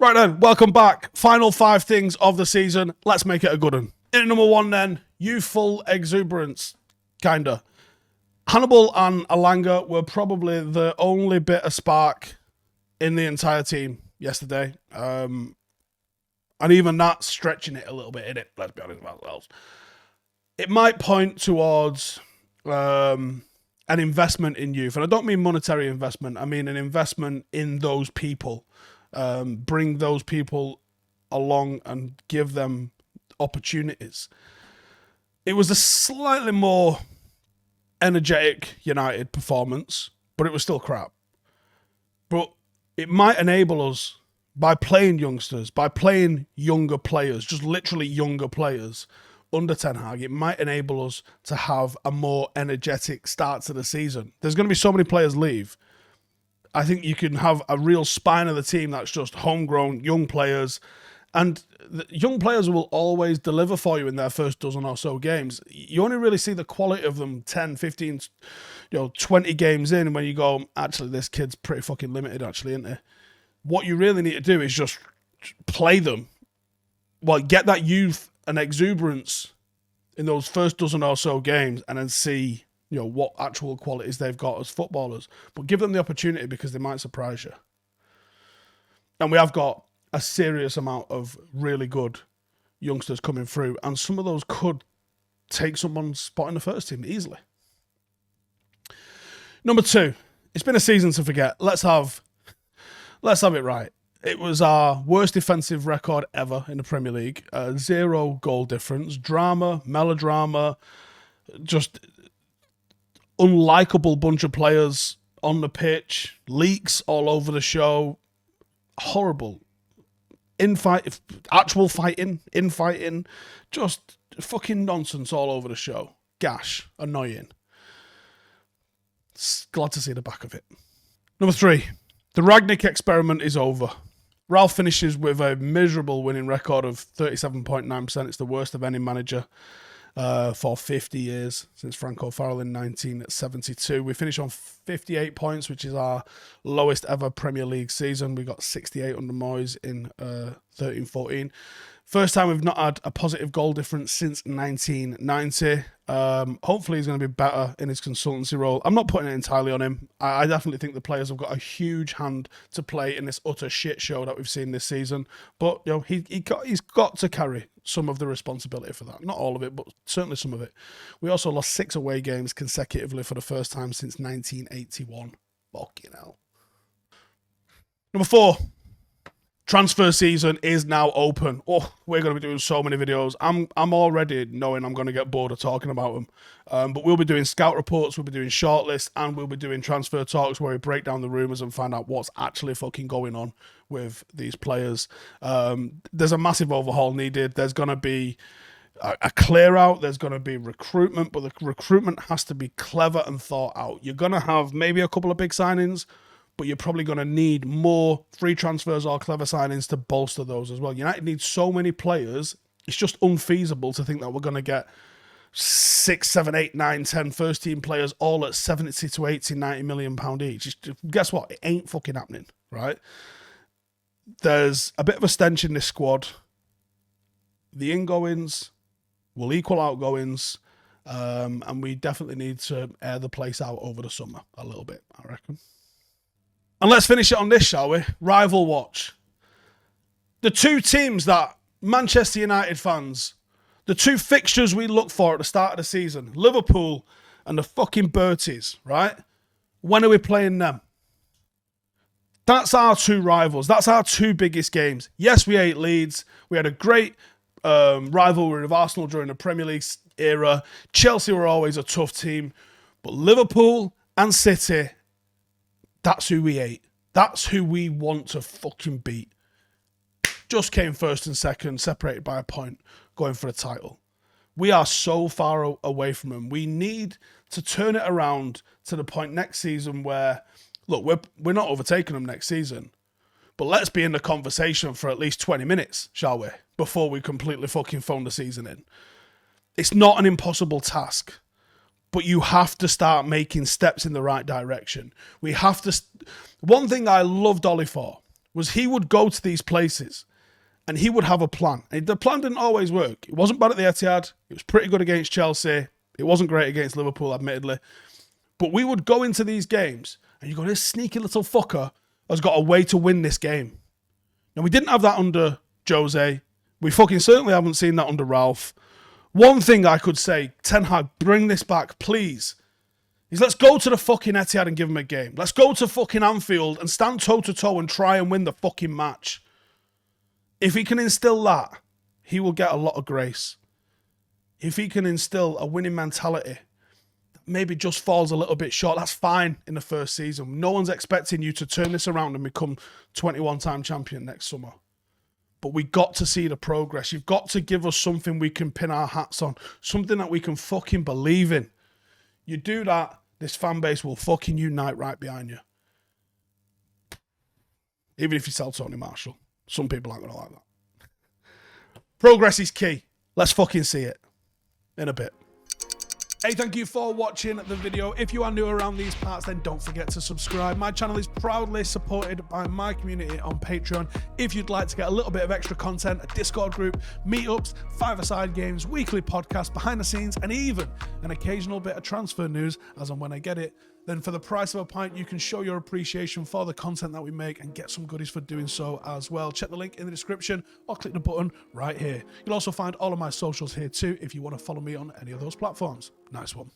Right then, welcome back. Final 5 things of the season. Let's make it a good one. In number 1 then, youthful exuberance. Kinda. Hannibal and Alanga were probably the only bit of spark in the entire team yesterday. And even that, stretching it a little bit, innit? Let's be honest about ourselves. It might point towards an investment in youth. And I don't mean monetary investment. I mean an investment in those people. Bring those people along and give them opportunities. It was a slightly more energetic United performance, but it was still crap. But it might enable us, by playing youngsters, by playing younger players, just literally younger players under Ten Hag, it might enable us to have a more energetic start to the season. There's going to be so many players leave. I think you can have a real spine of the team that's just homegrown, young players. And the young players will always deliver for you in their first dozen or so games. You only really see the quality of them 10, 15, 20 games in when you go, actually, this kid's pretty fucking limited, actually, isn't he? What you really need to do is just play them. Well, get that youth and exuberance in those first dozen or so games and then see what actual qualities they've got as footballers. But give them the opportunity because they might surprise you. And we have got a serious amount of really good youngsters coming through, and some of those could take someone's spot in the first team easily. Number 2, it's been a season to forget. Let's have it right. It was our worst defensive record ever in the Premier League. 0 goal difference, drama, melodrama, just unlikable bunch of players on the pitch, leaks all over the show, horrible. Actual fighting, infighting, just fucking nonsense all over the show. Gash, annoying. Glad to see the back of it. Number 3, the Ragnik experiment is over. Ralph finishes with a miserable winning record of 37.9%. It's the worst of any manager for 50 years, since Franco Farrell in 1972. We finish on 58 points, which is our lowest ever Premier League season. We got 68 under Moyes in 13-14. First time we've not had a positive goal difference since 1990. Hopefully he's going to be better in his consultancy role. I'm not putting it entirely on him. I definitely think the players have got a huge hand to play in this utter shit show that we've seen this season. But he's got to carry some of the responsibility for that. Not all of it, but certainly some of it. We also lost 6 away games consecutively for the first time since 1981. Fucking hell. Number 4. Transfer season is now open. Oh, we're going to be doing so many videos. I'm already knowing I'm going to get bored of talking about them. But we'll be doing scout reports, we'll be doing shortlists, and we'll be doing transfer talks where we break down the rumours and find out what's actually fucking going on with these players. There's a massive overhaul needed. There's going to be a clear out. There's going to be recruitment, but the recruitment has to be clever and thought out. You're going to have maybe a couple of big signings, but you're probably going to need more free transfers or clever signings to bolster those as well. United needs so many players, it's just unfeasible to think that we're going to get 6, 7, 8, 9, 10 first team players all at 70 to 80, 90 million pound each. Guess what? It ain't fucking happening, right? There's a bit of a stench in this squad. The ingoings will equal outgoings, and we definitely need to air the place out over the summer a little bit, I reckon. And let's finish it on this, shall we? Rival watch. The 2 teams that Manchester United fans, the 2 fixtures we look for at the start of the season, Liverpool and the fucking Berties, right? When are we playing them? That's our 2 rivals. That's our 2 biggest games. Yes, we ate Leeds. We had a great rivalry with Arsenal during the Premier League era. Chelsea were always a tough team. But Liverpool and City, that's who we ate. That's who we want to fucking beat. Just came first and second, separated by a point, going for the title. We are so far away from them. We need to turn it around to the point next season where, look, we're not overtaking them next season, but let's be in the conversation for at least 20 minutes, shall we, before we completely fucking phone the season in. It's not an impossible task. But you have to start making steps in the right direction. We have to... One thing I loved Ollie for was he would go to these places and he would have a plan. And the plan didn't always work. It wasn't bad at the Etihad. It was pretty good against Chelsea. It wasn't great against Liverpool, admittedly. But we would go into these games and you go, this sneaky little fucker has got a way to win this game. Now, we didn't have that under Jose. We fucking certainly haven't seen that under Ralph. One thing I could say, Ten Hag, bring this back, please, is let's go to the fucking Etihad and give him a game. Let's go to fucking Anfield and stand toe-to-toe and try and win the fucking match. If he can instill that, he will get a lot of grace. If he can instill a winning mentality that maybe just falls a little bit short, that's fine in the first season. No one's expecting you to turn this around and become 21-time champion next summer. But we got to see the progress. You've got to give us something we can pin our hats on. Something that we can fucking believe in. You do that, this fan base will fucking unite right behind you. Even if you sell Tony Marshall. Some people aren't going to like that. Progress is key. Let's fucking see it. In a bit. Hey, thank you for watching the video. If you are new around these parts, then don't forget to subscribe. My channel is proudly supported by my community on Patreon. If you'd like to get a little bit of extra content, a Discord group, meetups, five-a-side games, weekly podcasts, behind the scenes, and even an occasional bit of transfer news as and when I get it, then for the price of a pint, you can show your appreciation for the content that we make and get some goodies for doing so as well. Check the link in the description or click the button right here. You'll also find all of my socials here too if you want to follow me on any of those platforms. Nice one.